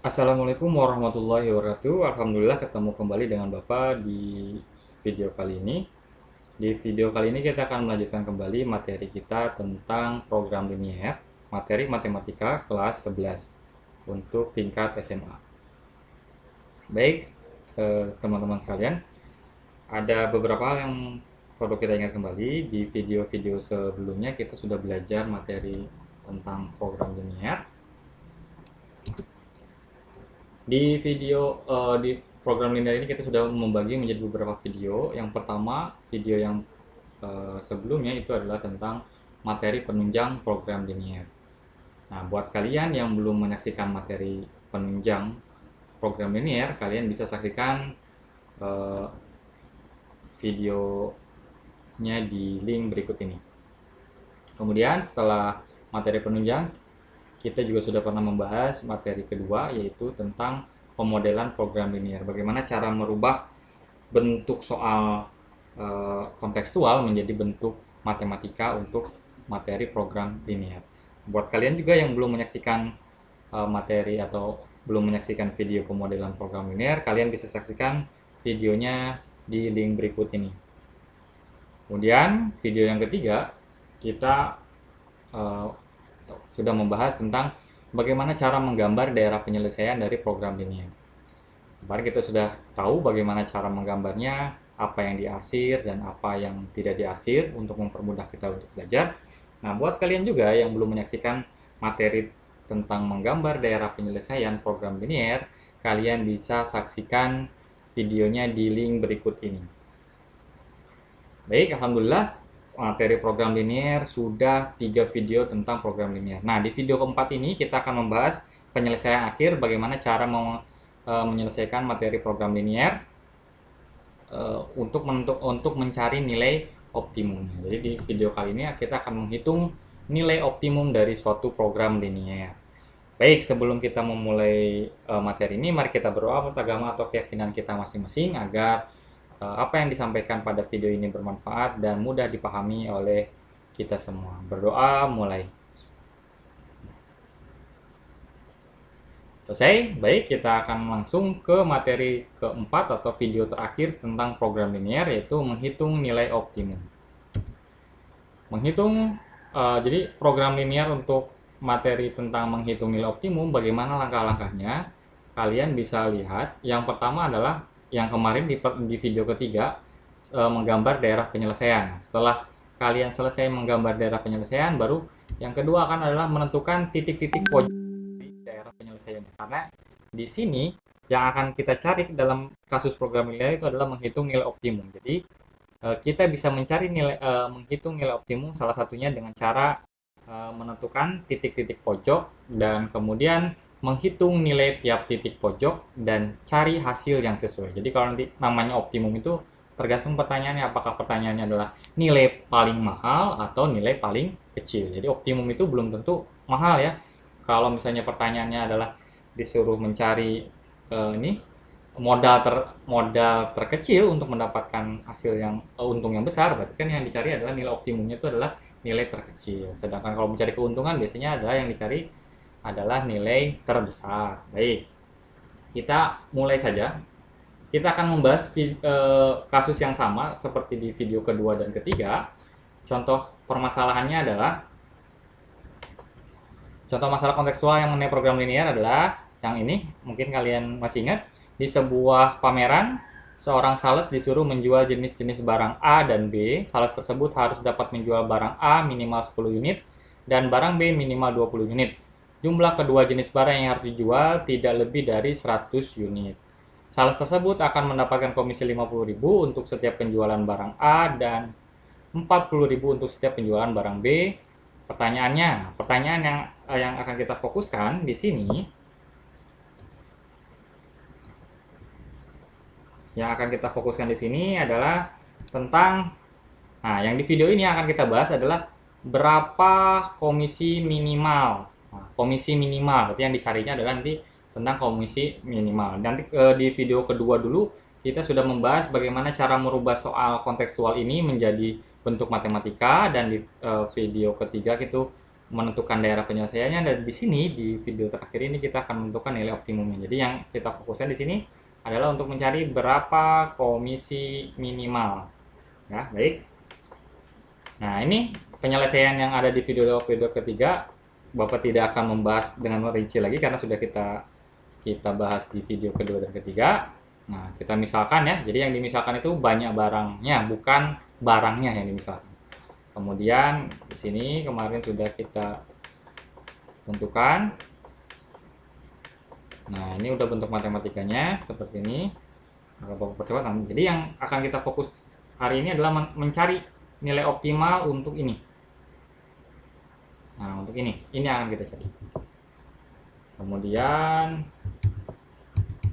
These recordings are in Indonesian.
Assalamualaikum warahmatullahi wabarakatuh. Alhamdulillah ketemu kembali dengan Bapak di video kali ini. Di video kali ini kita akan melanjutkan kembali materi kita tentang program linier, materi matematika kelas 11 untuk tingkat SMA. Baik, teman-teman sekalian, ada beberapa hal yang perlu kita ingat kembali. Di video-video sebelumnya kita sudah belajar materi tentang program linier. Di program linear ini kita sudah membagi menjadi beberapa video. Yang pertama, video yang sebelumnya itu adalah tentang materi penunjang program linear. Nah, buat kalian yang belum menyaksikan materi penunjang program linear, kalian bisa saksikan videonya di link berikut ini. Kemudian setelah materi penunjang, kita juga sudah pernah membahas materi kedua, yaitu tentang pemodelan program linear. Bagaimana cara merubah bentuk soal kontekstual menjadi bentuk matematika untuk materi program linear. Buat kalian juga yang belum menyaksikan materi atau belum menyaksikan video pemodelan program linear, kalian bisa saksikan videonya di link berikut ini. Kemudian video yang ketiga, kita sudah membahas tentang bagaimana cara menggambar daerah penyelesaian dari program linear. Kemarin kita sudah tahu bagaimana cara menggambarnya, apa yang diarsir dan apa yang tidak diarsir untuk mempermudah kita untuk belajar. Nah, buat kalian juga yang belum menyaksikan materi tentang menggambar daerah penyelesaian program linear, kalian bisa saksikan videonya di link berikut ini. Baik, alhamdulillah materi program linear sudah 3 video tentang program linear. Nah, di video keempat ini kita akan membahas penyelesaian akhir, bagaimana cara menyelesaikan materi program linear untuk mencari nilai optimumnya. Jadi di video kali ini kita akan menghitung nilai optimum dari suatu program linear. Baik, sebelum kita memulai materi ini, mari kita berdoa menurut agama atau keyakinan kita masing-masing agar apa yang disampaikan pada video ini bermanfaat dan mudah dipahami oleh kita semua. Berdoa mulai. Selesai? Baik, kita akan langsung ke materi keempat atau video terakhir tentang program linear, yaitu menghitung nilai optimum. Jadi program linear untuk materi tentang menghitung nilai optimum, bagaimana langkah-langkahnya? Kalian bisa lihat, yang pertama adalah yang kemarin di video ketiga, menggambar daerah penyelesaian. Setelah kalian selesai menggambar daerah penyelesaian, baru yang kedua akan adalah menentukan titik-titik pojok di daerah penyelesaian. Karena di sini yang akan kita cari dalam kasus program linear itu adalah menghitung nilai optimum. Jadi kita bisa menghitung nilai optimum salah satunya dengan cara menentukan titik-titik pojok dan kemudian menghitung nilai tiap titik pojok dan cari hasil yang sesuai. Jadi kalau nanti namanya optimum itu tergantung pertanyaannya, apakah pertanyaannya adalah nilai paling mahal atau nilai paling kecil. Jadi optimum itu belum tentu mahal ya. Kalau misalnya pertanyaannya adalah disuruh mencari ini modal terkecil untuk mendapatkan hasil yang untung yang besar, berarti kan yang dicari adalah nilai optimumnya itu adalah nilai terkecil. Sedangkan kalau mencari keuntungan biasanya adalah yang dicari adalah nilai terbesar. Baik, kita mulai saja. Kita akan membahas kasus yang sama seperti di video kedua dan ketiga. Contoh permasalahannya adalah, contoh masalah kontekstual yang mengenai program linear adalah yang ini. Mungkin kalian masih ingat, di sebuah pameran, seorang sales disuruh menjual jenis-jenis barang A dan B. Sales tersebut harus dapat menjual barang A minimal 10 unit dan barang B minimal 20 unit. Jumlah kedua jenis barang yang harus dijual tidak lebih dari 100 unit. Sales tersebut akan mendapatkan komisi 50.000 untuk setiap penjualan barang A dan 40.000 untuk setiap penjualan barang B. Pertanyaan yang akan kita fokuskan di sini, adalah tentang, nah yang di video ini akan kita bahas adalah berapa komisi minimal. Nah, komisi minimal, berarti yang dicarinya adalah nanti tentang komisi minimal. Nanti di video kedua dulu kita sudah membahas bagaimana cara merubah soal kontekstual ini menjadi bentuk matematika, dan di video ketiga itu menentukan daerah penyelesaiannya, dan di sini di video terakhir ini kita akan menentukan nilai optimumnya. Jadi yang kita fokuskan di sini adalah untuk mencari berapa komisi minimal. Ya, baik. Nah, ini penyelesaian yang ada di video ketiga. Bapak tidak akan membahas dengan rinci lagi karena sudah kita bahas di video kedua dan ketiga. Nah, kita misalkan ya. Jadi yang dimisalkan itu banyak barangnya, bukan barangnya yang dimisalkan. Kemudian di sini kemarin sudah kita tentukan. Nah, ini udah bentuk matematikanya seperti ini. Jadi yang akan kita fokus hari ini adalah mencari nilai optimal untuk ini. Nah, untuk ini yang akan kita cari. Kemudian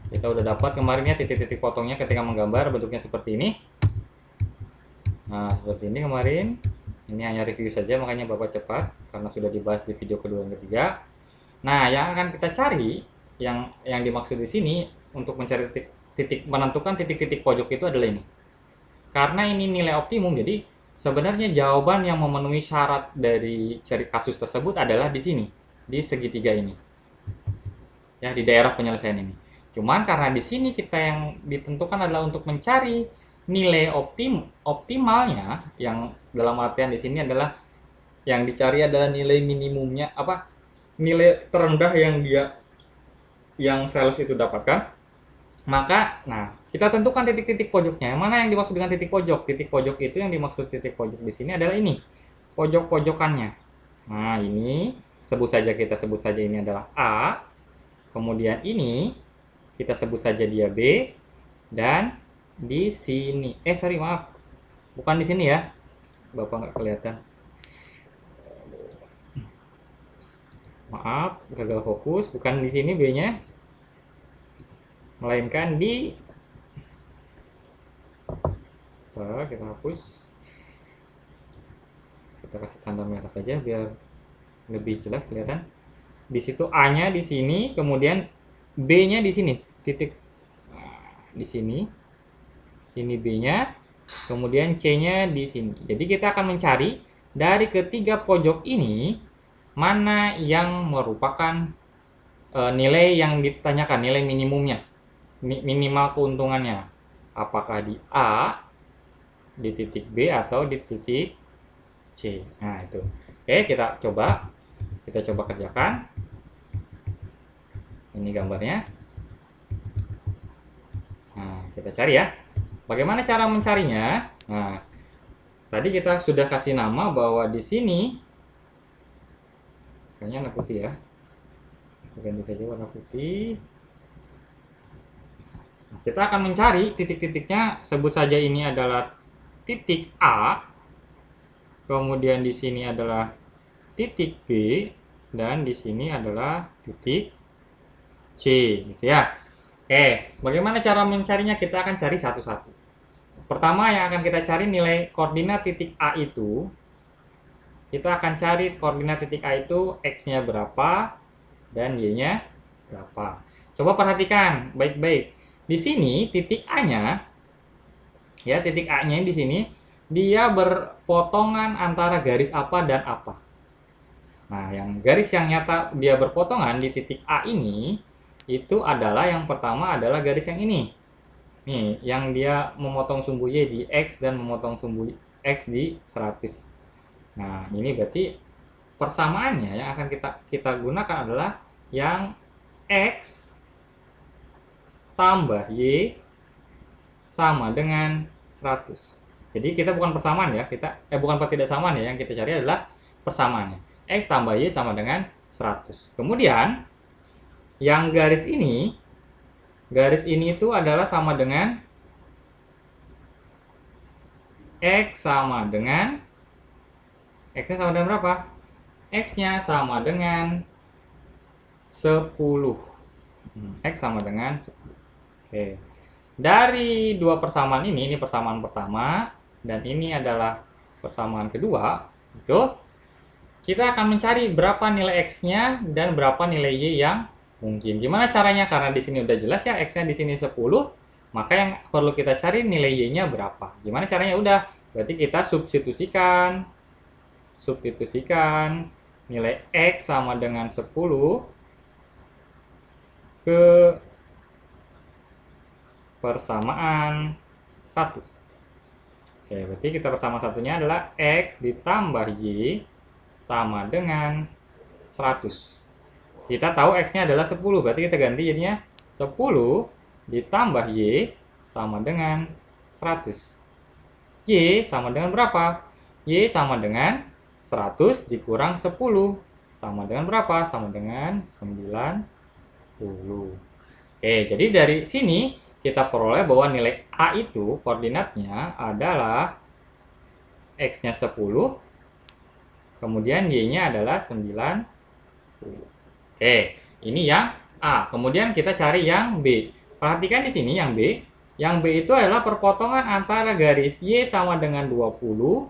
kita udah dapat kemarinnya titik-titik potongnya ketika menggambar, bentuknya seperti ini. Nah, seperti ini kemarin. Ini hanya review saja, makanya Bapak cepat karena sudah dibahas di video kedua dan ketiga. Nah, yang akan kita cari, yang dimaksud di sini untuk mencari menentukan titik-titik pojok itu adalah ini. Karena ini nilai optimum, jadi sebenarnya jawaban yang memenuhi syarat dari cari kasus tersebut adalah di sini, di segitiga ini. Ya, di daerah penyelesaian ini. Cuman karena di sini kita yang ditentukan adalah untuk mencari nilai optimalnya, yang dalam artian di sini adalah yang dicari adalah nilai minimumnya, nilai terendah yang sales itu dapatkan. Maka, nah, kita tentukan titik-titik pojoknya. Mana yang dimaksud dengan titik pojok? Titik pojok itu yang dimaksud titik pojok di sini adalah ini, pojok-pojokannya. Nah, ini kita sebut saja ini adalah A. Kemudian ini kita sebut saja dia B, dan di sini, maaf, bukan di sini ya, Bapak nggak kelihatan. Maaf, gagal fokus, bukan di sini B-nya, melainkan di kita hapus, kita kasih tanda merah saja biar lebih jelas kelihatan. Di situ A-nya di sini, kemudian B-nya di sini, titik di sini B-nya, kemudian C-nya di sini. Jadi kita akan mencari dari ketiga pojok ini mana yang merupakan nilai yang ditanyakan, nilai minimumnya, minimal keuntungannya. Apakah di A, di titik B, atau di titik C. Nah, itu. Oke, kita coba kerjakan. Ini gambarnya. Nah, kita cari ya. Bagaimana cara mencarinya? Nah, tadi kita sudah kasih nama bahwa di sini, kayaknya warna putih ya. Kita ganti saja warna putih. Nah, kita akan mencari titik-titiknya, sebut saja ini adalah titik A. Kemudian di sini adalah titik B, dan di sini adalah titik C, gitu ya. Oke, bagaimana cara mencarinya? Kita akan cari satu-satu. Pertama yang akan kita cari nilai koordinat titik A itu. Kita akan cari koordinat titik A itu X-nya berapa dan Y-nya berapa. Coba perhatikan baik-baik. Di sini titik A-nya, ya, titik A-nya di sini dia berpotongan antara garis apa dan apa. Nah, yang garis yang nyata dia berpotongan di titik A ini itu adalah yang pertama adalah garis yang ini. Nih, yang dia memotong sumbu Y di X dan memotong sumbu X di 100. Nah, ini berarti persamaannya yang akan kita gunakan adalah yang X tambah Y sama dengan 100. Jadi kita bukan persamaan ya, bukan ketidaksamaan ya, yang kita cari adalah persamaannya. X tambah Y sama dengan 100. Kemudian yang garis ini itu adalah sama dengan X sama dengan X-nya sama dengan berapa? X-nya sama dengan 10. X sama dengan 10. Oke. Dari dua persamaan ini persamaan pertama dan ini adalah persamaan kedua, itu kita akan mencari berapa nilai X-nya dan berapa nilai Y yang mungkin. Gimana caranya? Karena di sini udah jelas ya, X-nya di sini 10, maka yang perlu kita cari nilai Y-nya berapa. Gimana caranya? Udah, berarti kita substitusikan nilai X sama dengan 10 ke persamaan 1. Oke, berarti kita persamaan satunya adalah X ditambah Y sama dengan 100. Kita tahu X-nya adalah 10, berarti kita ganti jadinya 10 ditambah Y sama dengan 100. Y sama dengan berapa? Y sama dengan 100 dikurang 10. Sama dengan berapa? Sama dengan 90. Oke, jadi dari sini kita peroleh bahwa nilai A itu koordinatnya adalah X-nya 10, kemudian Y-nya adalah 90. Oke, ini yang A. Kemudian kita cari yang B. Perhatikan di sini yang B. Yang B itu adalah perpotongan antara garis Y sama dengan 20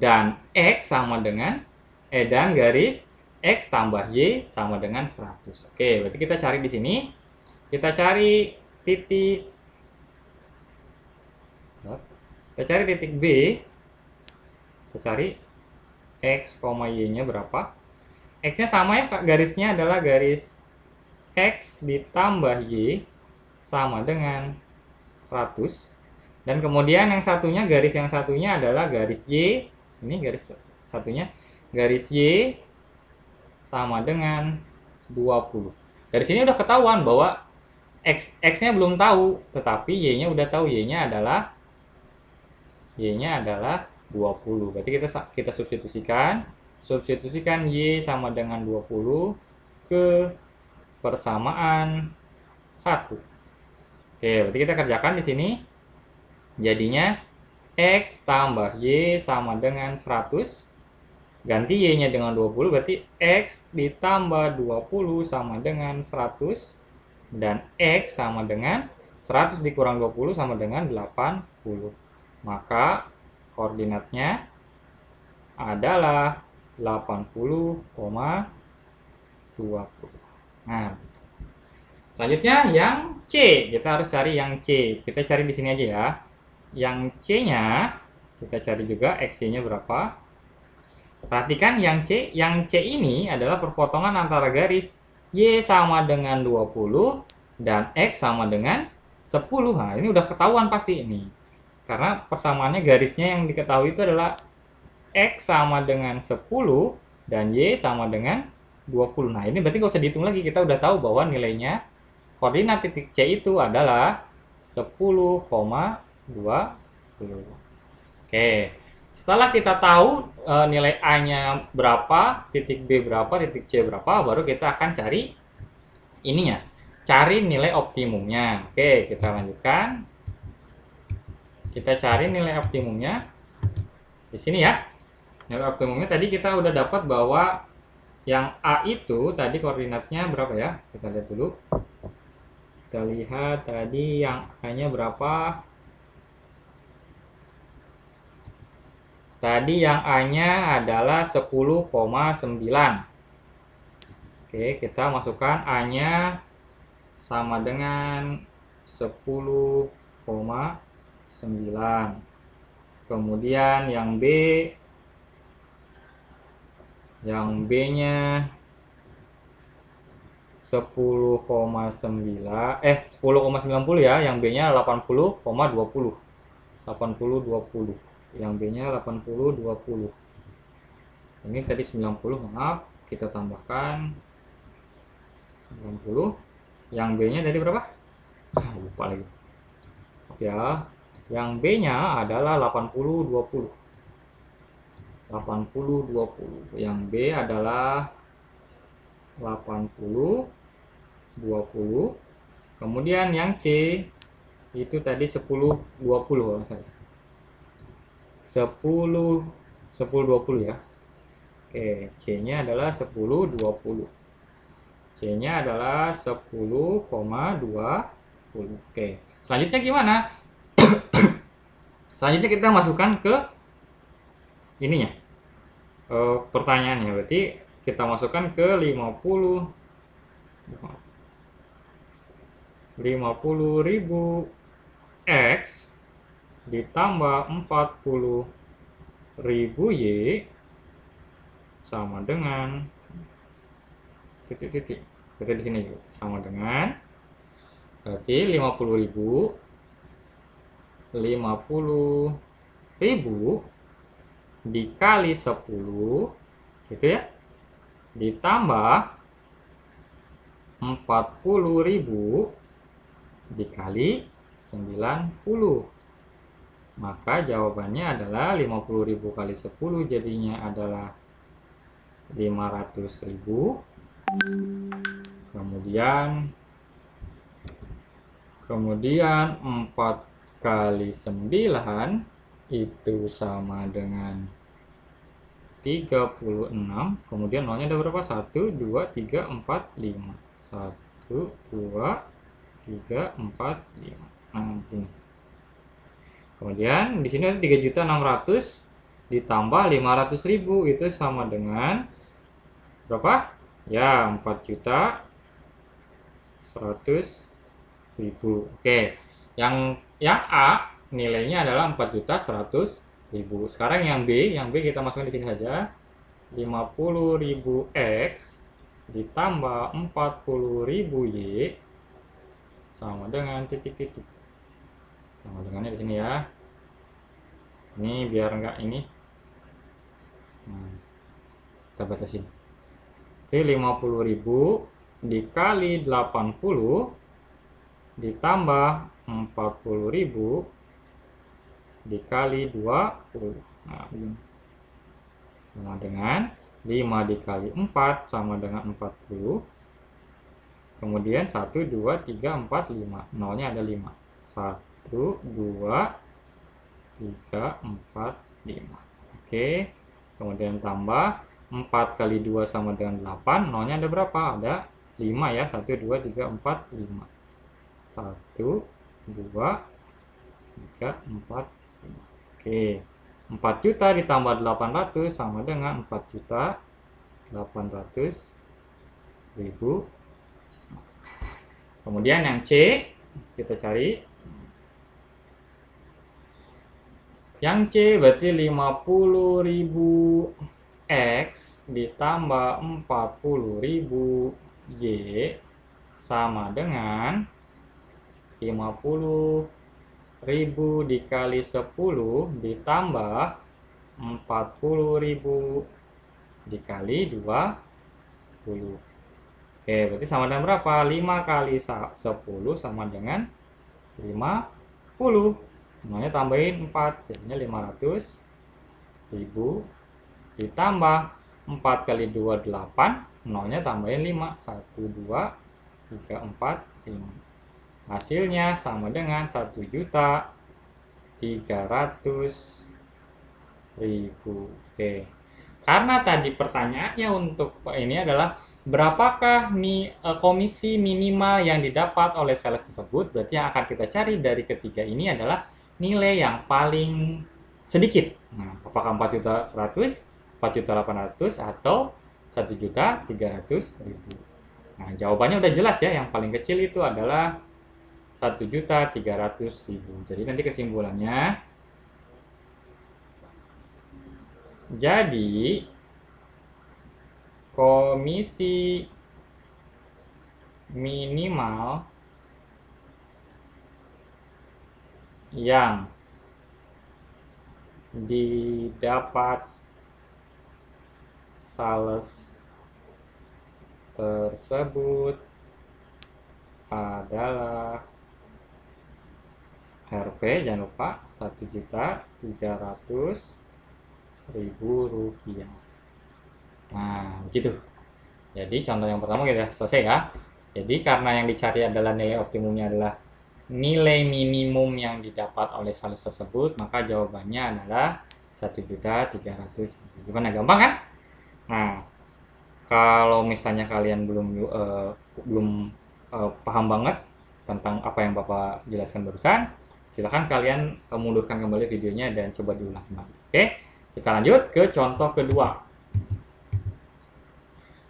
dan X sama dengan dan garis X tambah Y sama dengan 100. Oke, berarti kita cari di sini. Kita cari titik B. Kita cari X, Y-nya berapa? X-nya sama ya, garisnya adalah garis X ditambah Y sama dengan 100. Dan kemudian yang satunya, garis yang satunya adalah garis Y. Ini garis satunya, garis Y sama dengan 20. Dari sini udah ketahuan bahwa X-nya belum tahu, tetapi Y-nya udah tahu. Y-nya adalah 20. Berarti kita substitusikan Y sama dengan 20 ke persamaan 1. Oke, berarti kita kerjakan di sini. Jadinya X tambah Y sama dengan 100. Ganti Y-nya dengan 20, berarti X ditambah 20 sama dengan 100. Dan X sama dengan 100 dikurang 20 sama dengan 80. Maka koordinatnya adalah 80,20. Nah, selanjutnya yang C. Kita harus cari yang C. Kita cari di sini aja ya. Yang C-nya kita cari juga X-nya berapa. Perhatikan yang C. Yang C ini adalah perpotongan antara garis Y sama dengan 20 dan X sama dengan 10. Nah, ini udah ketahuan pasti ini. Karena persamaannya garisnya yang diketahui itu adalah X sama dengan 10 dan Y sama dengan 20. Nah, ini berarti nggak usah dihitung lagi. Kita udah tahu bahwa nilainya koordinat titik C itu adalah 10,20. Oke. Setelah kita tahu nilai A-nya berapa, titik B berapa, titik C berapa, baru kita akan cari ininya. Cari nilai optimumnya. Oke, kita lanjutkan. Kita cari nilai optimumnya di sini ya. Nilai optimumnya tadi kita udah dapat bahwa yang A itu tadi koordinatnya berapa ya? Kita lihat dulu. Kita lihat tadi yang A-nya berapa. Tadi yang A-nya adalah 10,9. Oke, kita masukkan A-nya sama dengan 10,9. Kemudian yang B-nya 10,90 ya, yang B-nya 80,20. 80,20. Yang B-nya 80,20. Ini tadi 90, maaf, kita tambahkan 90. Yang B-nya tadi berapa? Lupa lagi. Ya, yang B-nya adalah 80,20. 80,20. Yang B adalah 80,20. Kemudian yang C itu tadi 10,20 kalau misalnya. 10,20 ya. Oke, C-nya adalah 10,20. C-nya adalah 10,20. Oke. Selanjutnya gimana? Selanjutnya kita masukkan ke ininya. Pertanyaannya berarti kita masukkan ke 50.000 X ditambah 40.000 Y sama dengan titik-titik. Berarti di sini sama dengan, berarti 50.000 dikali 10 gitu ya, ditambah 40.000 dikali 90. Maka jawabannya adalah 50.000 kali 10 jadinya adalah 500.000. Kemudian 4 kali 9 itu sama dengan 36. Kemudian nolnya ada berapa? 1, 2, 3, 4, 5. 1, 2, 3, 4, 5. Nah, ini. Kemudian di sini ada 3.600.000 ditambah 500.000 itu sama dengan berapa? Ya, 4.100.000. Oke. Yang A nilainya adalah 4.100.000. Sekarang yang B kita masukkan di sini saja. 50.000 X ditambah 40.000 Y sama dengan titik-titik. Sama dengannya di sini ya. Ini biar enggak ini. Nah, kita batasin. Jadi 50.000 dikali 80 ditambah 40.000 dikali 20. Nah, ini sama dengan 5 dikali 4 sama dengan 40. Kemudian 1, 2, 3, 4, 5. Nolnya ada 5. 1, 2, 3, 4, 5. Oke. Kemudian tambah 4 kali 2 sama dengan 8. Nolnya ada berapa? Ada 5 ya. 1, 2, 3, 4, 5. 1, 2, 3, 4, 5. Oke. 4 juta ditambah 800 sama dengan 4.800.000. Kemudian yang C kita cari. Yang C berarti 50.000 X ditambah 40.000 Y sama dengan 50.000 dikali 10 ditambah 40.000 dikali 20. Oke, berarti sama dengan berapa? 5 kali 10 sama dengan 50. Nolnya tambahin 4, jadinya 500.000 ditambah 4 kali 2, 8. Nolnya tambahin 5. 1, 2, 3, 4, 5. Hasilnya sama dengan 1.300.000. Oke. Karena tadi pertanyaannya untuk ini adalah berapakah komisi minimal yang didapat oleh sales tersebut, berarti yang akan kita cari dari ketiga ini adalah nilai yang paling sedikit. Nah, apakah 4.100.000, 4.800.000 atau 1.300.000? Nah, jawabannya udah jelas ya, yang paling kecil itu adalah 1.300.000. Jadi nanti kesimpulannya, jadi komisi minimal yang didapat sales tersebut adalah RP, jangan lupa, Rp1.300.000. Nah, begitu. Jadi contoh yang pertama kita selesai ya. Jadi karena yang dicari adalah nilai optimumnya adalah nilai minimum yang didapat oleh sales tersebut, maka jawabannya adalah 1.300.000. Gimana, gampang kan? Nah, kalau misalnya kalian belum paham banget tentang apa yang Bapak jelaskan barusan, silahkan kalian mundurkan kembali videonya dan coba diulang kembali. Oke, kita lanjut ke contoh kedua.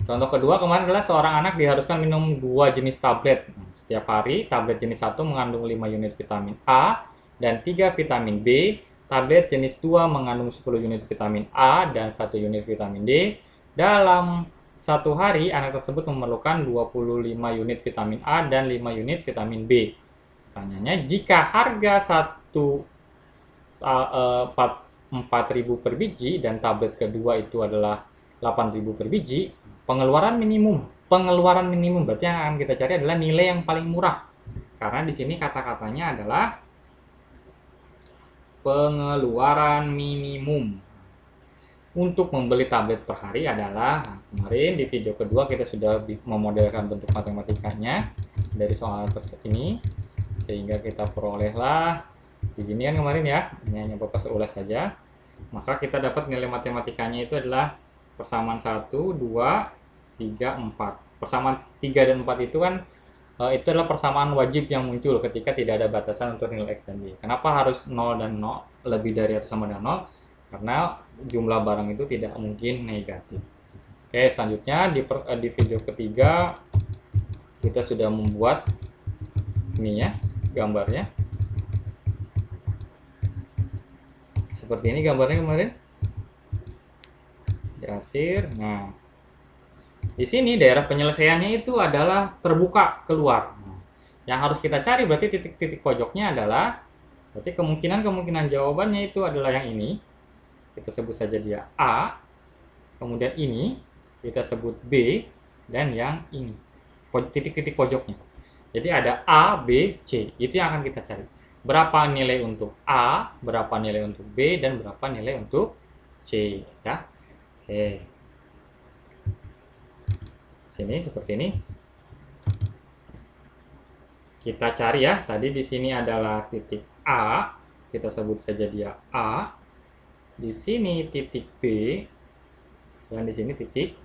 Contoh kedua kemarin adalah seorang anak diharuskan minum 2 jenis tablet setiap hari. Tablet jenis 1 mengandung 5 unit vitamin A dan 3 vitamin B. Tablet jenis 2 mengandung 10 unit vitamin A dan 1 unit vitamin D. Dalam satu hari, anak tersebut memerlukan 25 unit vitamin A dan 5 unit vitamin B. Pertanyaannya, jika harga 4.000 per biji dan tablet kedua itu adalah 8.000 per biji, pengeluaran minimum berarti yang akan kita cari adalah nilai yang paling murah. Karena di sini kata-katanya adalah pengeluaran minimum. Untuk membeli tablet per hari adalah, kemarin di video kedua kita sudah memodelkan bentuk matematikanya dari soal ini, sehingga kita perolehlah begini kan kemarin ya, ini hanya Bapak seulas saja. Maka kita dapat nilai matematikanya itu adalah persamaan 1, 2, 3, 4. Persamaan 3 dan 4 itu kan itu adalah persamaan wajib yang muncul ketika tidak ada batasan untuk nilai X dan Y. Kenapa harus 0 dan 0, lebih dari atau sama dengan 0? Karena jumlah barang itu tidak mungkin negatif. Oke, selanjutnya di video ketiga kita sudah membuat ini ya, gambarnya. Seperti ini gambarnya kemarin. Diarsir. Nah, di sini daerah penyelesaiannya itu adalah terbuka keluar. Nah, yang harus kita cari berarti titik-titik pojoknya adalah, berarti kemungkinan jawabannya itu adalah yang ini. Kita sebut saja dia A, kemudian ini kita sebut B, dan yang ini titik-titik pojoknya. Jadi ada A, B, C, itu yang akan kita cari. Berapa nilai untuk A, berapa nilai untuk B, dan berapa nilai untuk C, ya. Oke. Sini seperti ini. Kita cari ya. Tadi di sini adalah titik A, kita sebut saja dia A. Di sini titik B, dan di sini titik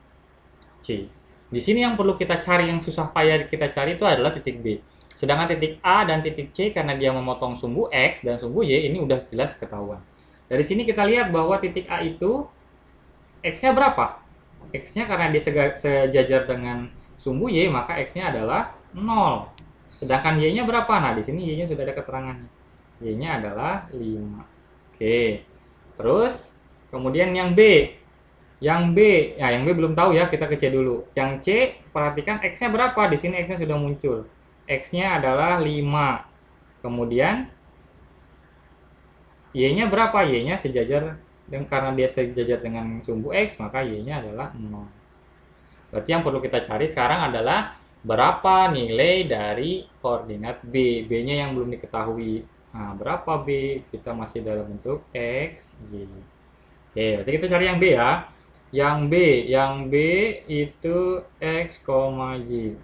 C. Di sini yang perlu kita cari, yang susah payah kita cari itu adalah titik B. Sedangkan titik A dan titik C karena dia memotong sumbu X dan sumbu Y, ini udah jelas ketahuan. Dari sini kita lihat bahwa titik A itu X-nya berapa? X-nya karena dia sejajar dengan sumbu Y, maka X-nya adalah 0. Sedangkan Y-nya berapa? Nah, di sini Y-nya sudah ada keterangannya. Y-nya adalah 5. Oke. Terus, kemudian yang B. Yang B belum tahu ya, kita ke C dulu. Yang C, perhatikan X-nya berapa? Di sini X-nya sudah muncul. X-nya adalah 5. Kemudian, Y-nya berapa? Y-nya sejajar, dan karena dia sejajar dengan sumbu X, maka Y-nya adalah 0. Berarti yang perlu kita cari sekarang adalah berapa nilai dari koordinat B. B-nya yang belum diketahui. Nah, berapa B? Kita masih dalam bentuk X, Y. Oke, berarti kita cari yang B ya. Yang B itu X, Y.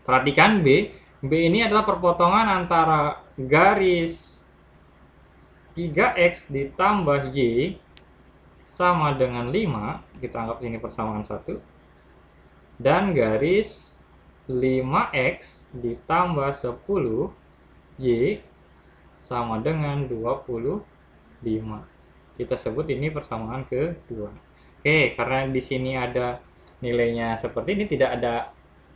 Perhatikan B. B ini adalah perpotongan antara garis 3X ditambah Y sama dengan 5. Kita anggap ini persamaan 1. Dan garis 5X ditambah 10 Y sama dengan 25. Kita sebut ini persamaan kedua. Oke, karena di sini ada nilainya seperti ini, tidak ada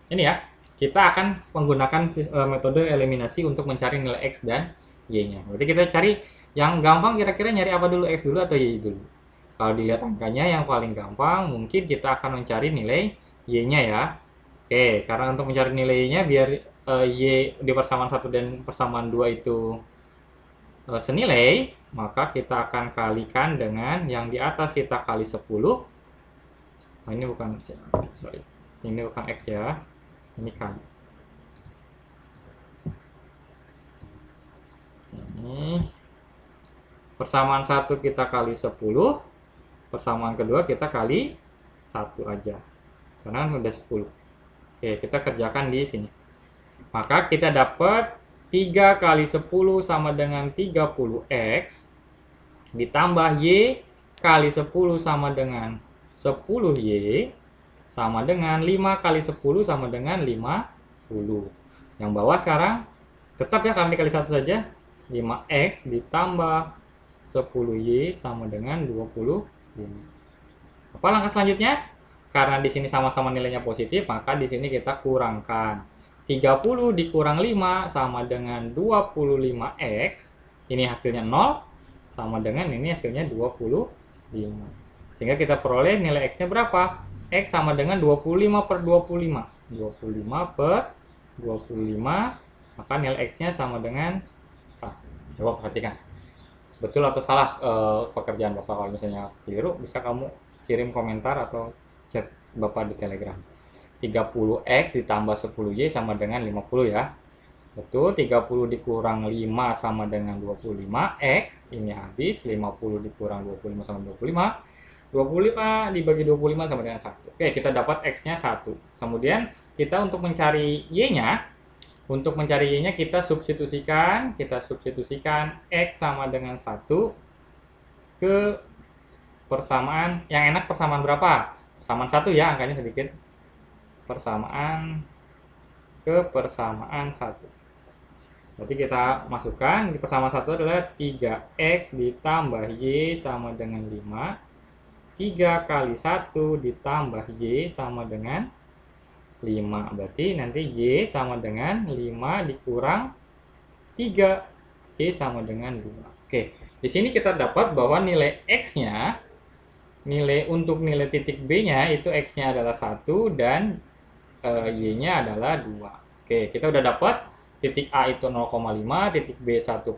ini ya. Kita akan menggunakan metode eliminasi untuk mencari nilai X dan Y-nya. Berarti kita cari yang gampang, kira-kira nyari apa dulu, X dulu atau Y dulu? Kalau dilihat angkanya yang paling gampang, mungkin kita akan mencari nilai Y-nya ya. Oke, karena untuk mencari nilai Y-nya biar Y di persamaan 1 dan persamaan 2 itu senilai, maka kita akan kalikan dengan yang di atas, kita kali 10. Nah, ini bukan, sorry, ini bukan X ya, ini kali. Ini persamaan 1 kita kali 10, persamaan kedua kita kali 1 aja, karena udah 10. Oke, kita kerjakan di sini. Maka kita dapat 3 kali 10 sama dengan 30X, ditambah Y kali 10 sama dengan 10Y, sama dengan 5 kali 10 sama dengan 50. Yang bawah sekarang, tetap ya karena dikali 1 saja, 5X ditambah 10Y sama dengan 25. Apa langkah selanjutnya? Karena di sini sama-sama nilainya positif, maka di sini kita kurangkan. 30 dikurang 5 sama dengan 25X. Ini hasilnya 0. Sama dengan ini hasilnya 25. Sehingga kita peroleh nilai X-nya berapa? X sama dengan 25 per 25. 25 per 25, maka nilai X-nya sama dengan 1. Coba perhatikan. Betul atau salah pekerjaan Bapak? Kalau misalnya keliru, bisa kamu kirim komentar atau chat Bapak di Telegram. 30X ditambah 10Y sama dengan 50 ya. Betul, 30 dikurang 5 sama dengan 25. X ini habis, 50 dikurang 25 sama 25. 25 dibagi 25 sama dengan 1. Oke, kita dapat X-nya 1. Kemudian kita untuk mencari Y-nya, kita substitusikan X sama dengan 1 ke persamaan. Yang enak persamaan berapa? Persamaan 1 ya, angkanya sedikit. Persamaan ke persamaan 1. Berarti kita masukkan di persamaan 1 adalah 3X ditambah Y sama dengan 5. 3 kali 1 ditambah Y sama dengan 5. Berarti nanti Y sama dengan 5 dikurang 3. Y sama dengan 2. Oke, di sini kita dapat bahwa nilai X-nya, untuk nilai titik B-nya itu X-nya adalah 1 dan Y-nya adalah 2. Oke, kita udah dapat titik A itu 0,5, titik B 1,2,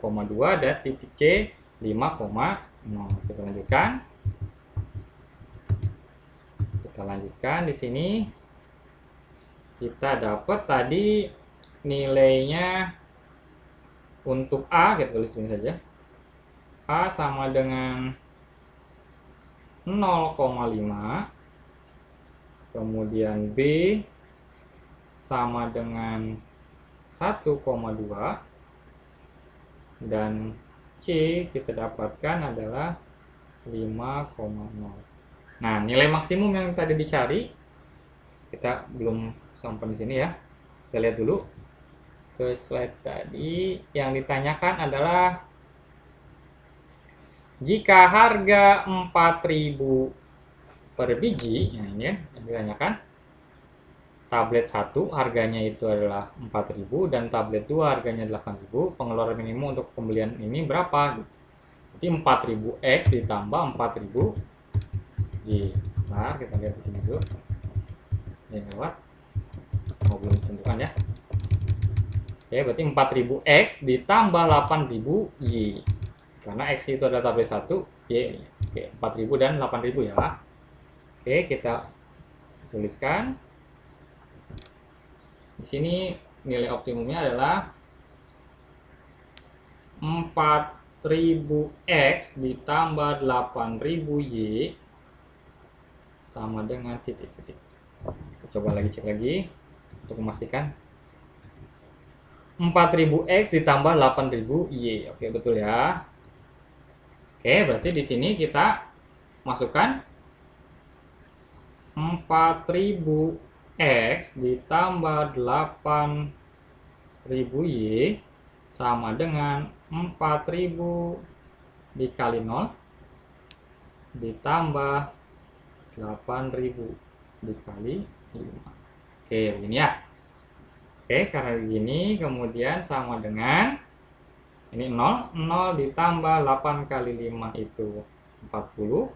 dan titik C 5,0. Kita lanjutkan di sini. Kita dapat tadi nilainya untuk A, kita tulis ini saja. A sama dengan 0,5. Kemudian B sama dengan 1,2 dan C kita dapatkan adalah 5,0. Nah, nilai maksimum yang tadi dicari kita belum sampai di sini ya. Kita lihat dulu ke slide tadi. Yang ditanyakan adalah jika harga 4.000 per biji, nah ini ya yang ditanyakan. Tablet 1 harganya itu adalah 4.000 dan tablet 2 harganya 8.000. Pengeluaran minimum untuk pembelian ini berapa? Jadi 4.000X ditambah 4.000 Y. Nah, kita lihat di sini dulu. Ini lewat. Belum ditentukan ya. Oke, berarti 4.000X ditambah 8.000 Y. Karena X itu adalah tablet 1, Y. Oke, 4.000 dan 8.000 ya. Oke, kita tuliskan. Di sini nilai optimumnya adalah 4.000X ditambah 8.000Y sama dengan titik-titik. Kita coba lagi cek lagi untuk memastikan. 4.000X ditambah 8.000Y. Oke, betul ya. Oke, berarti di sini kita masukkan 4.000X ditambah 8.000Y sama dengan 4.000 dikali 0 ditambah 8.000 dikali 5. Oke, begini ya. Oke, karena begini kemudian sama dengan ini 0, 0 ditambah 8 kali 5 itu 40.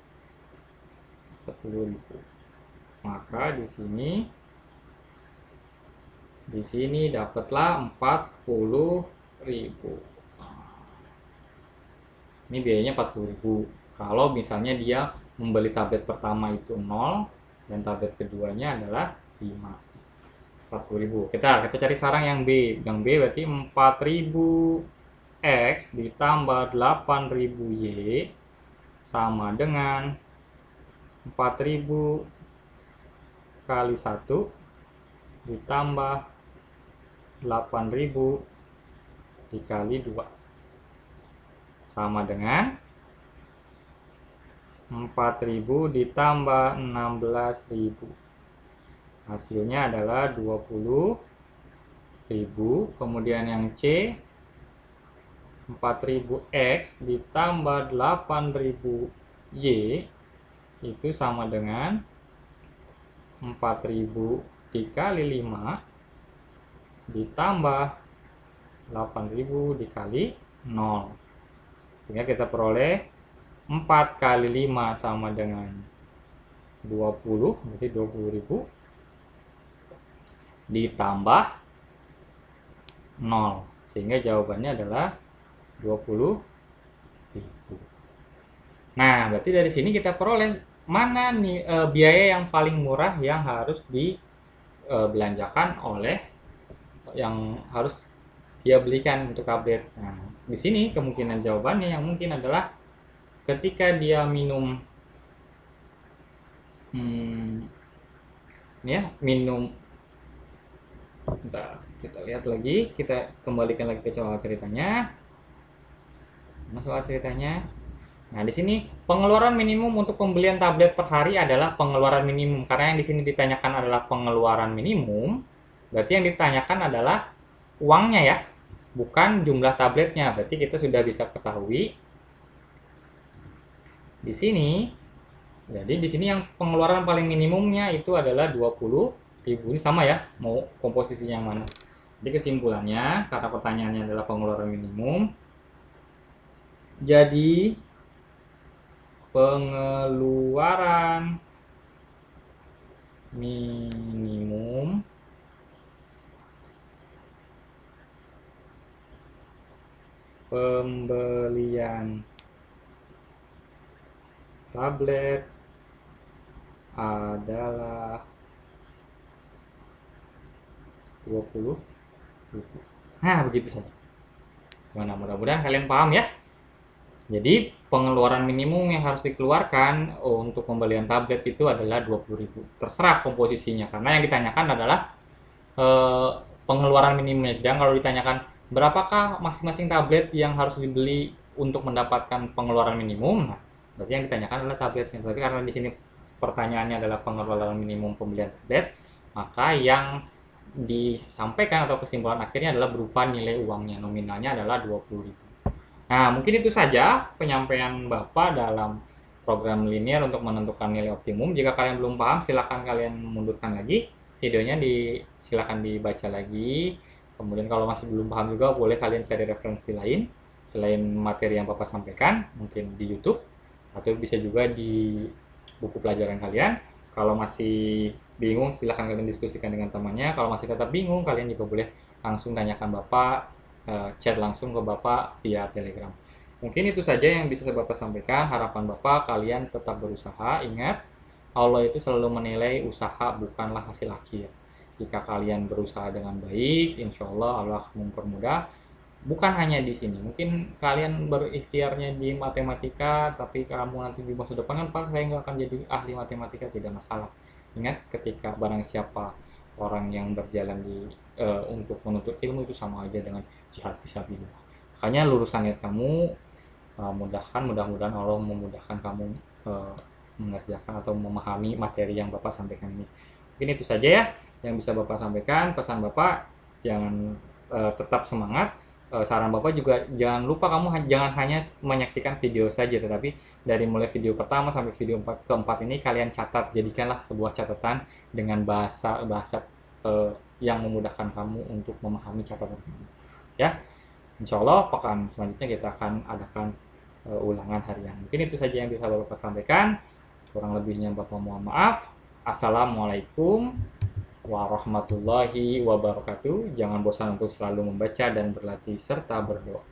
40.000. Maka di sini dapatlah 40.000. Ini biayanya 40.000. Kalau misalnya dia membeli tablet pertama itu 0 dan tablet keduanya adalah 5. 40.000. Kita cari sekarang yang B. Yang B berarti 4.000X ditambah 8.000Y sama dengan 4.000 kali 1 ditambah 8.000 dikali 2 sama dengan 4.000 ditambah 16.000. Hasilnya adalah 20.000. Kemudian yang C 4.000X ditambah 8.000Y itu sama dengan 4.000 dikali 5 ditambah 8.000 dikali 0. Sehingga kita peroleh 4 kali 5 sama dengan 20, berarti 20.000 ditambah 0, sehingga jawabannya adalah 20.000. Nah, berarti dari sini kita peroleh mana nih biaya yang paling murah yang harus dibelanjakan oleh yang harus dia belikan untuk tablet. Nah, di sini kemungkinan jawabannya yang mungkin adalah ketika dia minum minum. Bentar, kita lihat lagi, kita kembalikan lagi ke soal ceritanya. Nah, di sini pengeluaran minimum untuk pembelian tablet per hari adalah pengeluaran minimum. Karena yang di sini ditanyakan adalah pengeluaran minimum, berarti yang ditanyakan adalah uangnya ya, bukan jumlah tabletnya. Berarti kita sudah bisa ketahui di sini. Jadi di sini yang pengeluaran paling minimumnya itu adalah 20.000. Ini sama ya, mau komposisinya yang mana. Jadi kesimpulannya, karena pertanyaannya adalah pengeluaran minimum, jadi pengeluaran minimum pembelian tablet adalah 20.000. Nah, begitu saja. Mudah-mudahan kalian paham ya. Jadi pengeluaran minimum yang harus dikeluarkan untuk pembelian tablet itu adalah 20.000. Terserah komposisinya, karena yang ditanyakan adalah pengeluaran minimumnya. Sedang kalau ditanyakan berapakah masing-masing tablet yang harus dibeli untuk mendapatkan pengeluaran minimum, nah, berarti yang ditanyakan adalah tabletnya. Tapi karena di sini pertanyaannya adalah pengeluaran minimum pembelian tablet, maka yang disampaikan atau kesimpulan akhirnya adalah berupa nilai uangnya, nominalnya adalah 20.000. Nah, mungkin itu saja penyampaian Bapak dalam program linear untuk menentukan nilai optimum. Jika kalian belum paham, silakan kalian mundurkan lagi videonya, silakan dibaca lagi. Kemudian kalau masih belum paham juga, boleh kalian cari referensi lain selain materi yang Bapak sampaikan, mungkin di YouTube atau bisa juga di buku pelajaran kalian. Kalau masih bingung, silakan kalian diskusikan dengan temannya. Kalau masih tetap bingung, kalian juga boleh langsung tanyakan Bapak, chat langsung ke Bapak via Telegram. Mungkin itu saja yang bisa Bapak sampaikan. Harapan Bapak kalian tetap berusaha. Ingat, Allah itu selalu menilai usaha, bukanlah hasil akhir. Jika kalian berusaha dengan baik, insya Allah Allah mempermudah. Bukan hanya di sini, mungkin kalian berikhtiarnya di matematika, tapi kamu nanti di masa depan kan, Pak, saya nggak akan jadi ahli matematika, tidak masalah. Ingat, ketika barang siapa orang yang berjalan untuk menuntut ilmu itu sama aja dengan jihad fisabilillah. Makanya luruskan niat kamu, mudah-mudahan Allah memudahkan kamu mengerjakan atau memahami materi yang Bapak sampaikan ini. Mungkin itu saja ya yang bisa Bapak sampaikan. Pesan Bapak, jangan tetap semangat. Saran Bapak juga jangan lupa kamu jangan hanya menyaksikan video saja, tetapi dari mulai video pertama sampai video keempat ini kalian catat, jadikanlah sebuah catatan dengan bahasa yang memudahkan kamu untuk memahami catatan kamu. Ya, insya Allah pekan selanjutnya kita akan adakan ulangan harian. Mungkin itu saja yang bisa Bapak sampaikan. Kurang lebihnya Bapak mohon maaf. Assalamualaikum warahmatullahi wabarakatuh. Jangan bosan untuk selalu membaca dan berlatih serta berdoa.